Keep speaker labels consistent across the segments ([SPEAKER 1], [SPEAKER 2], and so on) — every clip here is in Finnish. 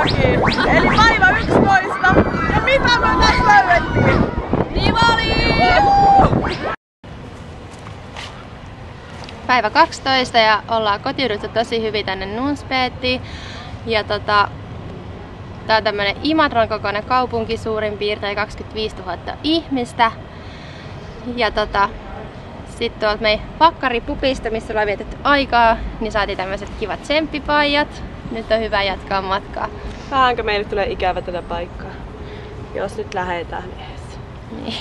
[SPEAKER 1] Joki. Eli päivä 11. Ja mitä me tässä löydettiin? Divali!
[SPEAKER 2] Päivä 12 ja ollaan kotiuduttu tosi hyvin tänne Nunspeettiin. Ja tää on tämmönen Imatran kokoinen kaupunki, suurin piirtein 25 000 ihmistä. Ja sitten tuolta meidän pakkaripupista, missä ollaan vietetty aikaa, niin saatiin tämmöiset kivat tsemppipaijat. Nyt on hyvä jatkaa matkaa.
[SPEAKER 1] Vähänkö meille tulee ikävä tätä paikkaa? Jos nyt lähdetään edes.
[SPEAKER 2] Niin.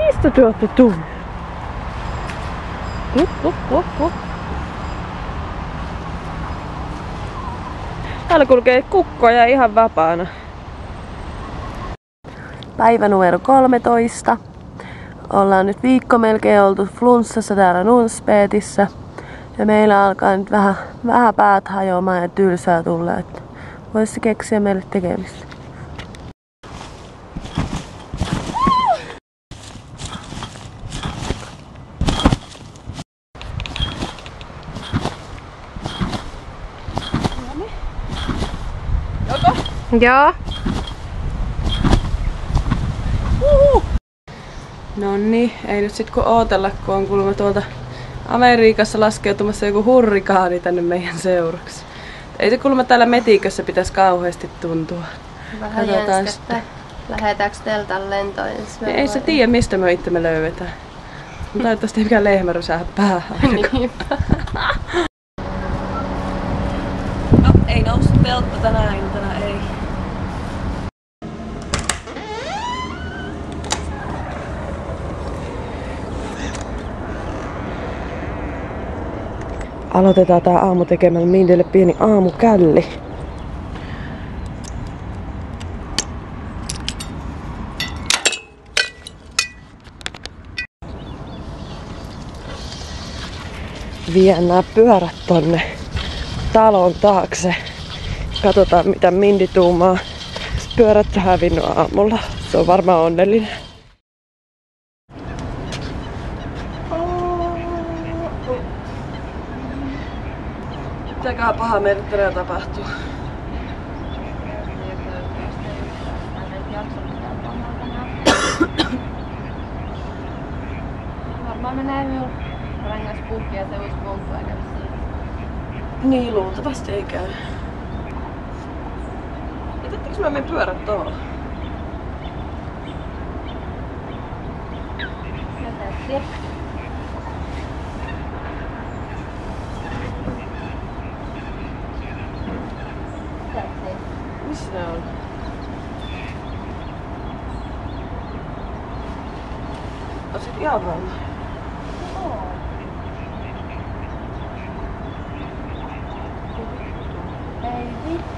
[SPEAKER 1] Mistä te ootte tullut? Täällä kulkee kukkoja ihan vapaana. Päivä numero 13. Ollaan nyt viikko melkein oltu flunssassa täällä Nunspeetissä. Ja meillä alkaa nyt vähän päät hajoamaan ja tylsää tulla. Että voisi keksiä meille tekemistä. Joko?
[SPEAKER 2] Joo.
[SPEAKER 1] Nonni, ei nyt sit kun ootella, kun on kuulemma tuolta Amerikassa laskeutumassa joku hurrikaani tänne meidän seuraksi. Ei se kuulemma täällä metikössä pitäisi kauheasti tuntua.
[SPEAKER 2] Vähän jänskättä. Lähetäänkö teltan lentoon?
[SPEAKER 1] Ei se tiedä, mistä me itse me löydetään. Mutta toivottavasti ei mikään lehmä rysähä päähän. No, ei noussut teltta tänä iltana, ei. Aloitetaan tää aamu tekemällä Mindille pieni aamukälli. Vien nää pyörät tonne talon taakse. Katsotaan mitä Mindy tuumaa. Pyörät on hävinnyt aamulla. Se on varmaan onnellinen. Mitäköhän paha meille tänään tapahtuu?
[SPEAKER 2] Varmaan menee minun rengaspuhki ja se uusi polttoaine.
[SPEAKER 1] Niin, luultavasti ei käy. Jätettekö mä meidän pyörät tuohon?
[SPEAKER 2] Jätettiin.
[SPEAKER 1] Missä ne on? On sit ihan varma.
[SPEAKER 2] Ei vittu.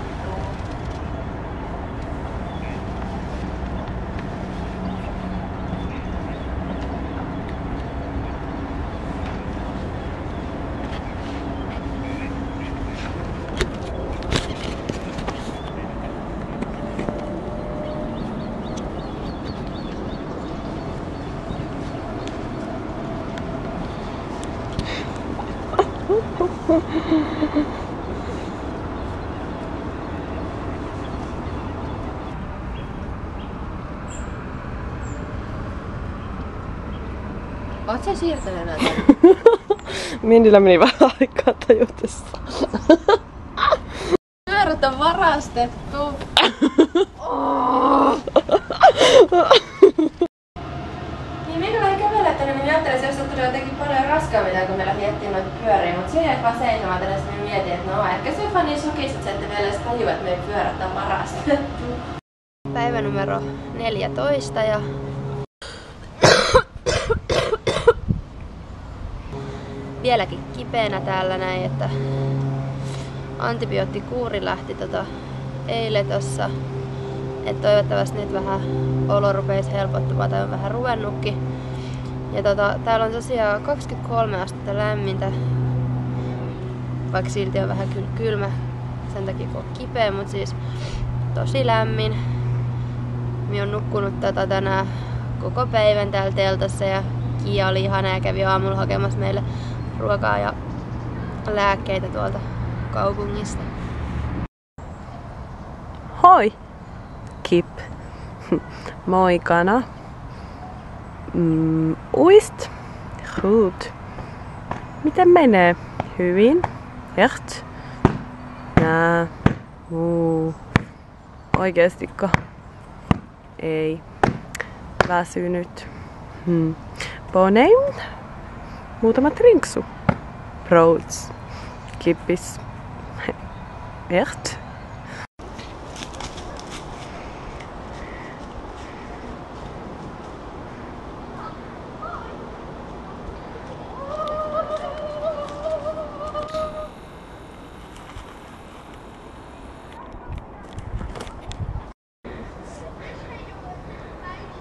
[SPEAKER 2] Oot sä siirtänyt näitä?
[SPEAKER 1] Mindillä meni vähän aikaa tajutessa.
[SPEAKER 2] Pyörät on varastettu. Niin Minna ei kävele tänne, niin ajattelin, että se olisi jotenkin paljon raskaammin, kun me lähdettiin noita pyöriä. Mutta se jäi vaan seisomaan tänne, että mietin, että no ehkä se on vaan niin sukista, että vielä edes tajua, että meidän pyörät on varastettu. Päivä numero 14 ja vieläkin kipeänä täällä näin, että antibioottikuuri lähti eilen tossa. Että toivottavasti nyt vähän olo rupeisi helpottumaan tai on vähän ruvennutkin. Ja täällä on tosiaan 23 astetta lämmintä, vaikka silti on vähän kylmä sen takia kun on kipeä, mutta siis tosi lämmin. Minä olen nukkunut tänään koko päivän täällä teltassa ja Kia oli ihana ja kävi aamulla hakemassa meille ruokaa ja lääkkeitä tuolta kaupungista.
[SPEAKER 1] Hoi! Kip. Moikana. Uist. Goed. Miten menee? Hyvin. Echt? Nää. Oikeestikko? Ei. Väsynyt. Ponein. Muutama trinksu. Broods. Kippis. Echt?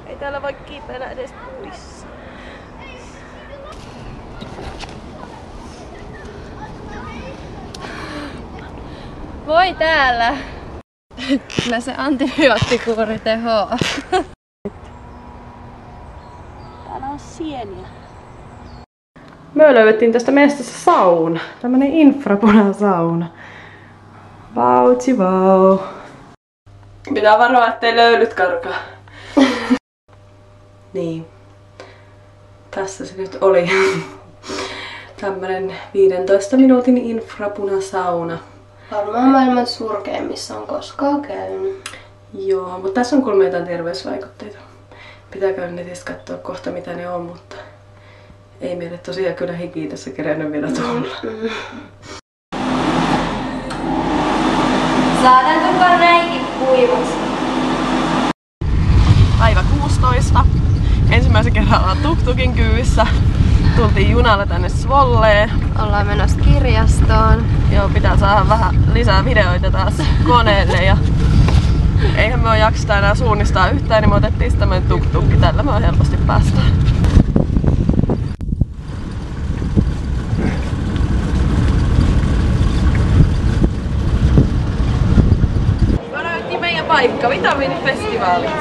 [SPEAKER 1] Ei täällä voi kiipeillä edes puissa.
[SPEAKER 2] Voi täällä! Kyllä se antibioottikuuri tehoaa.
[SPEAKER 1] Täällä on sieniä. Me löydettiin tästä mestassa sauna. Tämmönen infrapunasauna. Vautsi vau. Pitää varoa, ettei löylyt karkaa. Niin. Tässä se nyt oli. Tämmönen 15 minuutin infrapunasauna.
[SPEAKER 2] Varmaan maailman surkein, missä on koskaan käynyt.
[SPEAKER 1] Joo, mutta tässä on kuulemma jotain terveysvaikutteita. Pitää käydä netistä katsoa kohta mitä ne on, mutta ei meille tosiaan kyllä hiki tässä kerennyt vielä tulla.
[SPEAKER 2] Saadaanko näinkin kuivaksi?
[SPEAKER 1] Päivä 16. Ensimmäisen kerran ollaan tuk-tukin kyyvissä. Tultiin junalla tänne Svolleen.
[SPEAKER 2] Ollaan menossa kirjastoon.
[SPEAKER 1] Joo, pitää saada vähän lisää videoita taas koneelle. Ja eihän me oo jakseta enää suunnistaa yhtään, niin me otettiin tämmönen tuk-tukki. Tällä me on helposti päästä. Me löydettiin meidän paikka, vitamiinifestivaalit.